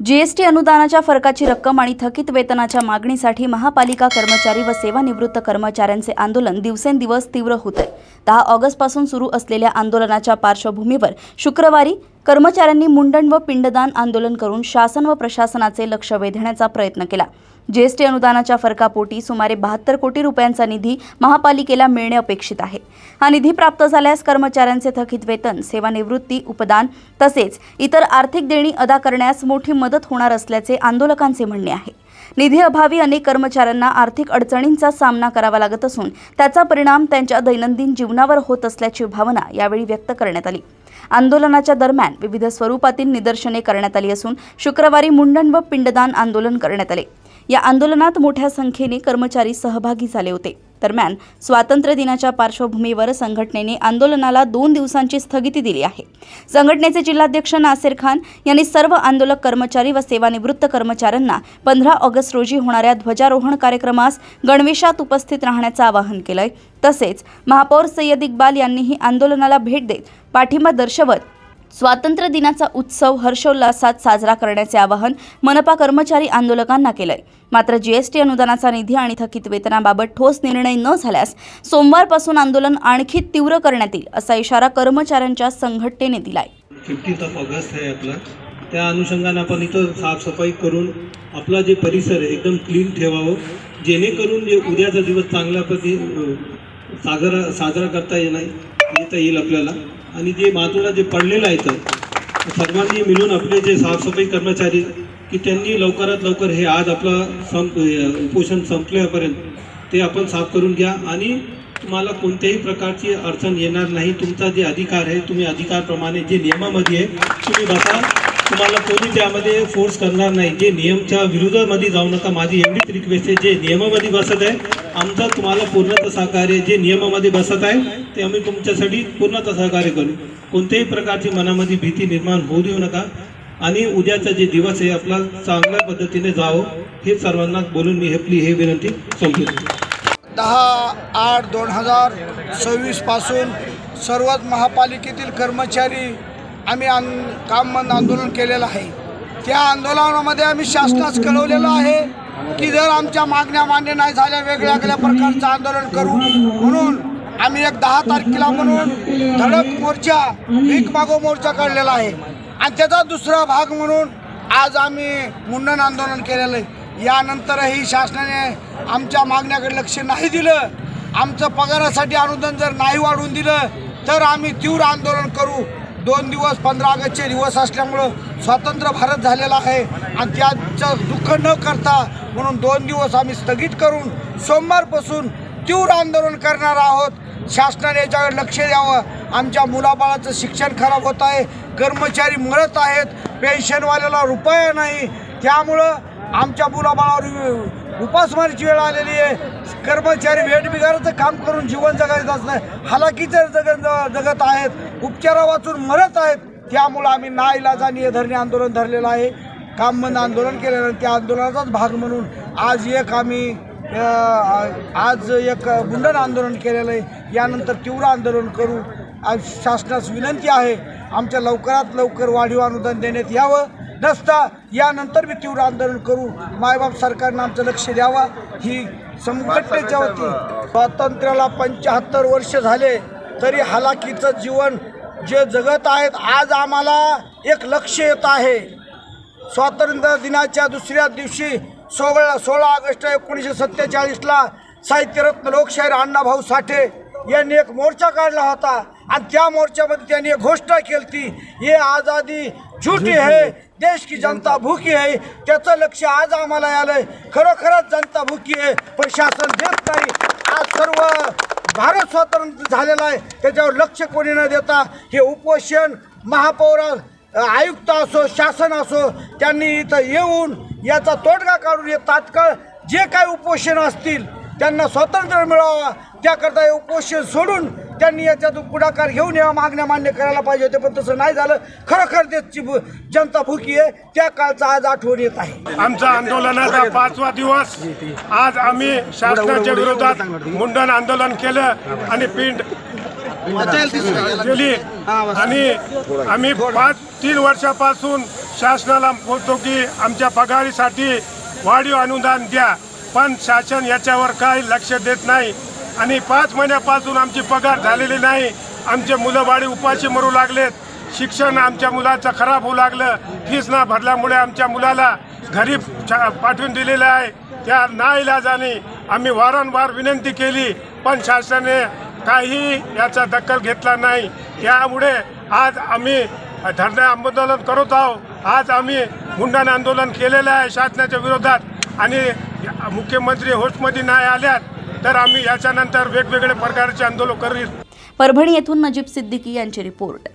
GST अनुदानाच्या फरकाची रक्कम आणि थकीत वेतनाच्या मागणीसाठी महापालिका कर्मचारी व सेवानिवृत्त कर्मचाऱ्यांचे आंदोलन दिवसेंदिवस तीव्र होत आहे। 10 ऑगस्टपासून सुरू असलेल्या आंदोलनाच्या पार्श्वभूमीवर शुक्रवारी कर्मचाऱ्यांनी मुंडन व पिंडदान आंदोलन करून शासन व प्रशासनाचे लक्ष वेधण्याचा प्रयत्न केला। जीएसटी अनुदानाच्या फरकापोटी सुमारे 72 कोटी रुपयांचा निधी महापालिकेला मिळणे अपेक्षित आहे। हा निधी प्राप्त झाल्यास कर्मचाऱ्यांचे थकीत वेतन, सेवानिवृत्ती, उपदान तसेच इतर आर्थिक देणी अदा करण्यास मोठी मदत होणार असल्याचे आंदोलकांचे म्हणणे आहे। निधी अभावी अनेक कर्मचाऱ्यांना आर्थिक अडचणींचा सामना करावा लागत असून त्याचा परिणाम त्यांच्या दैनंदिन जीवनावर होत असल्याची भावना यावेळी व्यक्त करण्यात आली। आंदोलनाच्या दरम्यान विविध स्वरूपातील निदर्शने करण्यात आली असून शुक्रवारी मुंडन व पिंडदान आंदोलन करण्यात आले। या आंदोलनात मोठ्या संख्येने कर्मचारी सहभागी झाले होते। दरम्यान स्वातंत्र्य दिनाच्या पार्श्वभूमीवर संघटनेने आंदोलनाला 2 दिवसांची स्थगिती दिली आहे। संघटनेचे जिल्हाध्यक्ष नासेर खान यांनी सर्व आंदोलक कर्मचारी व सेवानिवृत्त कर्मचाऱ्यांना 15 ऑगस्ट रोजी होणाऱ्या ध्वजारोहण कार्यक्रमास गणवेशात उपस्थित राहण्याचे आवाहन केले। तसेच महापौर सय्यद इक्बाल यांनीही आंदोलनाला भेट देत पाठिंबा दर्शवत स्वातंत्र्य दिनाचा उत्सव हर्षोल्लासात साजरा करण्याचे आवाहन मनपा कर्मचारी आंदोलकांना केले। मात्र जीएसटी अनुदानाचा निधी आणि थकीत वेतनाबाबत ठोस निर्णय न झाल्यास सोमवारपासून आंदोलन आणखी तीव्र करण्यात येईल असा इशारा कर्मचाऱ्यांच्या संघटनेने दिलाय। 15 ऑगस्ट आहे आपला, त्या अनुषंगाने आपण इथं साफसफाई करून आपला जे परिसर आहे एकदम क्लीन ठेवावं, जेणेकरून जे उद्याचा दिवस चांगल्या पद्धतीने साजरा करता येईल आपल्याला। आणि जे बाजूला जे पडलेलं आहे तर सर्वांनी मिळून आपले जे साफसफाई कर्मचारी की त्यांनी लवकरात लवकर हे आज आपला उपोषण संपल्यापर्यंत ते आपण साफ करून घ्या आणि तुम्हाला कोणत्याही प्रकारची अडचण येणार नाही। तुमचा जे अधिकार आहे तुम्ही अधिकारप्रमाणे जे नियमामध्ये आहे तुम्ही बसा, तुम्हाला कोणी त्यामध्ये फोर्स करणार नाही। जे नियमच्या विरोधामध्ये जाऊ नका, माझी एवढीच रिक्वेस्ट आहे। जे नियमामध्ये बसत आहे आमचा तुम्हाला पूर्णतः सहकार्य, जे नियमामध्ये बसत आहे ते आम्ही तुमच्यासाठी पूर्णतः सहकार्य करू। कोणत्याही प्रकारची मनामध्ये भीती निर्माण होऊ देऊ नका आणि उद्याचा जे दिवस आहे आपला चांगल्या पद्धतीने जावं हे सर्वांना बोलून मी हे विनंती संपवतो। 10/8/2026 पासून सर्वच महापालिकेतील कर्मचारी आम्ही काम बंद आंदोलन केलेलं आहे। त्या आंदोलनामध्ये आम्ही शासनास कळवलेलं आहे की जर आमच्या मागण्या मान्य नाही झाल्या वेगळ्या प्रकारचं आंदोलन करू। म्हणून आम्ही 10 तारखेला म्हणून धडक मोर्चा, भीक मागो मोर्चा काढलेला आहे आणि त्याचा दुसरा भाग म्हणून आज आम्ही मुंडन आंदोलन केलेलं आहे। यानंतरही शासनाने आमच्या मागण्याकडे लक्ष नाही दिलं, आमचं पगारासाठी अनुदान जर नाही वाढवून दिलं तर आम्ही तीव्र आंदोलन करू। 2 दिवस 15 ऑगस्टचे दिवस असल्यामुळं स्वतंत्र भारत झालेला आहे आणि त्याचं दुःख न करता म्हणून 2 दिवस आम्ही स्थगित करून सोमवारपासून तीव्र आंदोलन करणार आहोत। शासनाने याच्याकडे लक्ष द्यावं। आमच्या मुलाबाळाचं शिक्षण खराब होत आहे, कर्मचारी मरत आहेत, पेन्शनवाल्याला रुपया नाही, त्यामुळं आमच्या मुलाबाळावर उपासमारीची वेळ आलेली आहे। कर्मचारी वेठबिगाराचं काम करून जीवन जगत असणं हालाकीचं जगत आहेत, उपचारा वाचून मरत आहेत। त्यामुळं आम्ही नाईलाजाने हे धरणे आंदोलन धरलेलं आहे, काम बंद आंदोलन केलेलं आहे। त्या आंदोलनाचाच भाग म्हणून आज एक मुंडन आंदोलन केलेलं आहे। यानंतर तीव्र आंदोलन करू। आज शासनास विनंती आहे आमच्या लवकरात लवकर वाढीव अनुदान देण्यात यावं, नसता यानंतर मी तीव्र आंदोलन करू। मायबाप सरकारनं आमचं लक्ष द्यावं ही संघटनेच्या वतीने। स्वातंत्र्याला 75 वर्ष झाले तरी हालाकीचं जीवन जे जगत आहेत, आज आम्हाला एक लक्ष येत आहे। स्वातंत्र्य दिनाच्या दुसऱ्या दिवशी 16 ऑगस्ट 1947ला साहित्यरत्न लोकशाहीर अण्णाभाऊ साठे यांनी एक मोर्चा काढला होता आणि त्या मोर्चामध्ये त्यांनी एक घोषणा केली, ये आज़ादी झूठी है, देश की जनता भूकी है। त्याचं लक्ष आज आम्हाला आलंय। खरोखरच जनता भूकी आहे, प्रशासन देत नाही। आज सर्व भारत स्वतंत्र झालेला आहे, त्याच्यावर लक्ष कोणी न देता हे उपोषण महापौर, आयुक्त असो, शासन असो, त्यांनी इथं येऊन याचा तोडगा काढून हे तात्काळ जे काही उपोषण असतील त्यांना स्वातंत्र्य मिळावं त्याकरता हे उपोषण सोडून त्यांनी याच्यातून पुढाकार घेऊन या मागण्या मान्य करायला पाहिजे होते, पण तसं नाही झालं। खरोखर देशची जनता भुकी आहे, त्या काळचा आज आठवण येत आहे। आमचा आंदोलनाचा 5वा दिवस आज आम्ही शासनाच्या विरोधात मुंडन आंदोलन केलं आणि पिंड केली आणि आम्ही 3 वर्षापासून शासनाला बोलतो की आमच्या पगारीसाठी वाढीव अनुदान द्या, पण शासन याच्यावर काही लक्ष देत नाही आणि 5 महिन्यापासून आमची पगार झालेली नाही. आमचे मुलं बाळी उपाशी मरू लागलेत. शिक्षण आमच्या मुलाचं खराब होऊ लागलं. फीस न भरल्यामुळे आमच्या मुलाला घरी पाठवून दिलेलं आहे. त्या नाइलाजाने आम्ही वारंवार विनंती केली, पण शासनाने काही याचा दखल घेतला नाही. त्यामुळे आज आम्ही धरणे आंदोलन करत आहोत. आज आम्ही मुंडन आंदोलन केलेलं आहे शासनाच्या विरोधात आणि मुख्यमंत्री होशमध्ये नाही आल्यात तर आम्ही याच्यानंतर वेगवेगळे प्रकारचे आंदोलन करू. परभणी येथून नजीब सिद्दीकी यांची रिपोर्ट.